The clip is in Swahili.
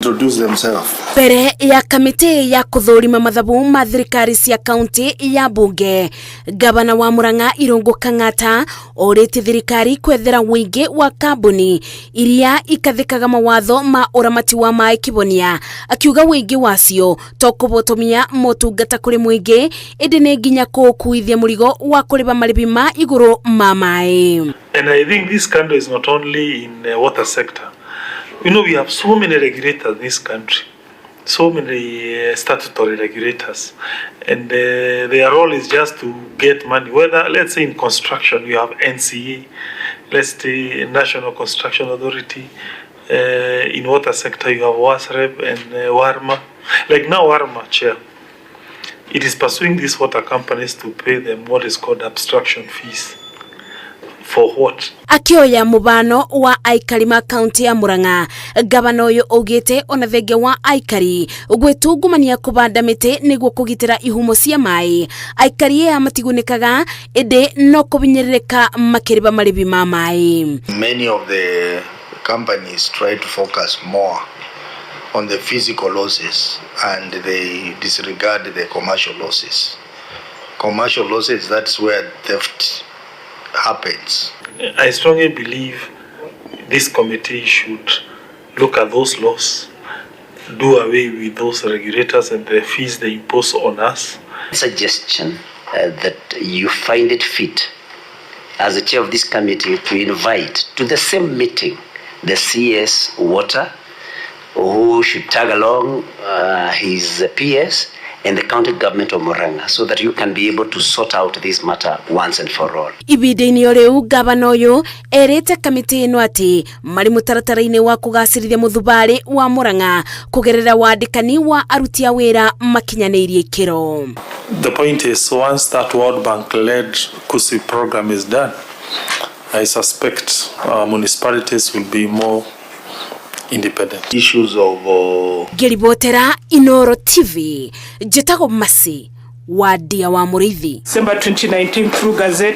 introduce themselves. Mbere ya kamiti ya kuthurima mathabu ma thirikari cia kaunti ya bunge, Ngabana wa Murang'a Irungu Kang'ata orite thirikari kwethera wingi wa kambũni iria ikathikaga mawatho ma uramati wa maaĩ Kibonia, akiuga wingi wacio to kubotomia motungata kuri mwingi indi ne nginya kukuithia murigo wa kuriba maribi ma iguru ma maaĩ. And I think this country is not only in the water sector. You know, we have so many regulators in this country, so many statutory regulators, and their role is just to get money. Whether, let's say in construction, you have NCA, let's say National Construction Authority. In water sector, you have WASREB and WARMA. Like now, WARMA, Chair, it is pursuing these water companies to pay them what is called abstraction fees. For what? Akioya mubano wa aikari ma kaunti ya Murang'a, Ngabana uyu ugite ona thenge wa aikari gwitungumania kubanda miti niguo kugitira ihumo cia maaĩ. Aikari ya matigunikaga indi no kubinyiririka makiriba maribi ma maaĩ. Many of the companies try to focus more on the physical losses and they disregard the commercial losses. Commercial losses, that's where theft happens. I strongly believe this committee should look at those laws, do away with those regulators and the fees they impose on us. Suggestion that you find it fit as the chair of this committee to invite to the same meeting the CS Water, who should tag along his PS and the county government of Murang'a, so that you can be able to sort out this matter once and for all. Ibidini oreu Ngabana uyu erite kamiti ino ati mari mutaratara-ini wa kugacirithia muthubari wa Murang'a kugerera wandikani wa aruti a wira makinyanirie ikiro. The point is, once that World Bank led KUSI program is done, I suspect municipalities will be more independent. Issues of Geribotera Inoro TV, Jetago Masi, Wadia wa Murithi. December 2019 through Gazette.